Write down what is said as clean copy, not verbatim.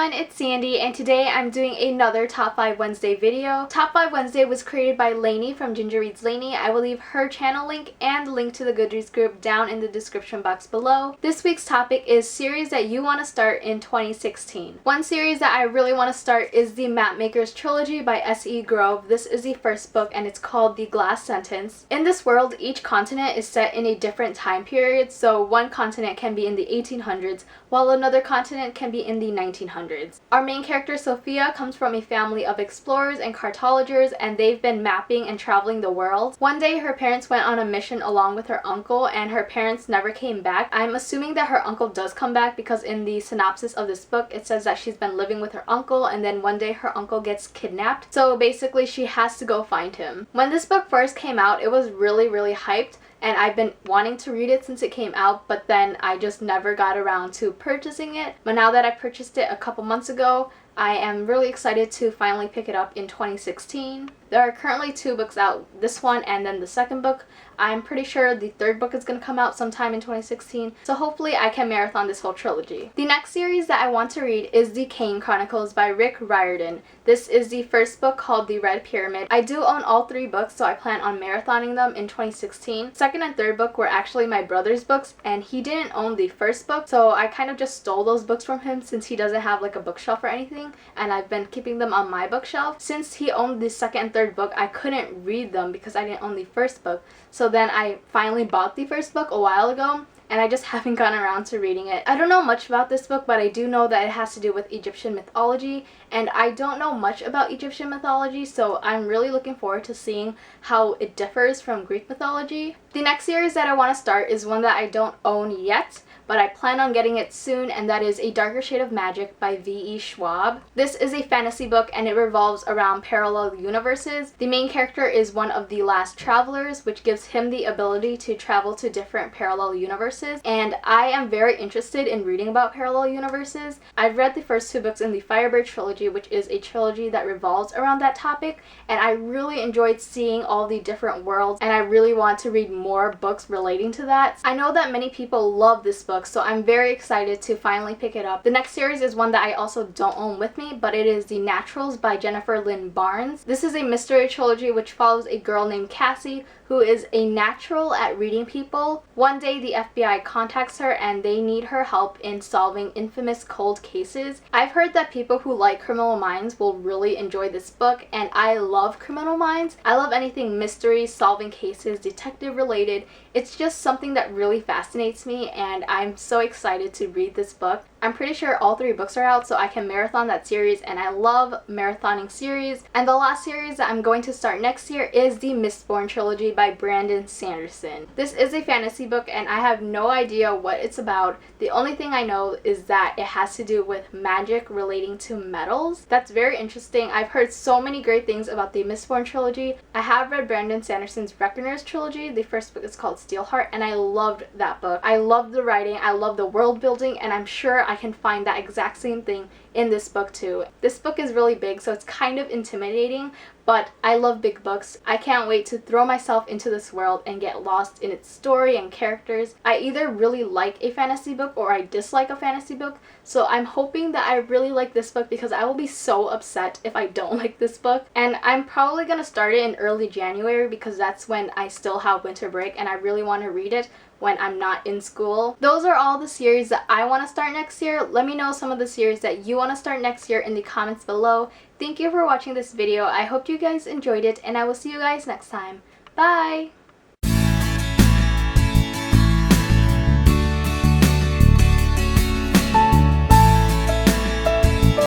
everyone, it's Sandy, and today I'm doing another Top 5 Wednesday video. Top 5 Wednesday was created by Lainey from Ginger Reads Lainey. I will leave her channel link and the link to the Goodreads group down in the description box below. This week's topic is series that you want to start in 2016. One series that I really want to start is the Mapmakers trilogy by S.E. Grove. This is the first book and it's called The Glass Sentence. In this world, each continent is set in a different time period, so one continent can be in the 1800s while another continent can be in the 1900s. Our main character Sophia comes from a family of explorers and cartographers, and they've been mapping and traveling the world. One day her parents went on a mission along with her uncle, and her parents never came back. I'm assuming that her uncle does come back because in the synopsis of this book it says that she's been living with her uncle and then one day her uncle gets kidnapped. So basically she has to go find him. When this book first came out, it was really hyped. And I've been wanting to read it since it came out, but then I just never got around to purchasing it. But now that I purchased it a couple months ago, I am really excited to finally pick it up in 2016. There are currently 2 books out, this one and then the second book. I'm pretty sure the third book is going to come out sometime in 2016, so hopefully I can marathon this whole trilogy. The next series that I want to read is The Kane Chronicles by Rick Riordan. This is the first book called The Red Pyramid. I do own all 3 books, so I plan on marathoning them in 2016. Second and third book were actually my brother's books, and he didn't own the first book, so I kind of just stole those books from him since he doesn't have like a bookshelf or anything, and I've been keeping them on my bookshelf. Since he owned the second and third book, I couldn't read them because I didn't own the first book. So then I finally bought the first book a while ago, and I just haven't gotten around to reading it. I don't know much about this book, but I do know that it has to do with Egyptian mythology, and I don't know much about Egyptian mythology, so I'm really looking forward to seeing how it differs from Greek mythology. The next series that I want to start is one that I don't own yet, but I plan on getting it soon, and that is A Darker Shade of Magic by V.E. Schwab. This is a fantasy book and it revolves around parallel universes. The main character is one of the last travelers, which gives him the ability to travel to different parallel universes, and I am very interested in reading about parallel universes. I've read the first 2 books in the Firebird trilogy, which is a trilogy that revolves around that topic, and I really enjoyed seeing all the different worlds, and I really want to read more books relating to that. I know that many people love this book, so I'm very excited to finally pick it up. The next series is one that I also don't own with me, but it is The Naturals by Jennifer Lynn Barnes. This is a mystery trilogy which follows a girl named Cassie who is a natural at reading people. One day the FBI contacts her and they need her help in solving infamous cold cases. I've heard that people who like Criminal Minds will really enjoy this book, and I love Criminal Minds. I love anything mystery, solving cases, detective related. It's just something that really fascinates me, and I'm so excited to read this book. I'm pretty sure all 3 books are out, so I can marathon that series, and I love marathoning series. And the last series that I'm going to start next year is the Mistborn trilogy by Brandon Sanderson. This is a fantasy book and I have no idea what it's about. The only thing I know is that it has to do with magic relating to metals. That's very interesting. I've heard so many great things about the Mistborn trilogy. I have read Brandon Sanderson's Reckoners trilogy. The first book is called Steelheart, and I loved that book. I loved the writing, I love the world building, and I'm sure I can find that exact same thing in this book too. This book is really big, so it's kind of intimidating, but I love big books. I can't wait to throw myself into this world and get lost in its story and characters. I either really like a fantasy book or I dislike a fantasy book, so I'm hoping that I really like this book because I will be so upset if I don't like this book. And I'm probably gonna start it in early January because that's when I still have winter break and I really want to read it when I'm not in school. Those are all the series that I want to start next year. Let me know some of the series that you want to start next year in the comments below. Thank you for watching this video. I hope you guys enjoyed it, and I will see you guys next time. Bye!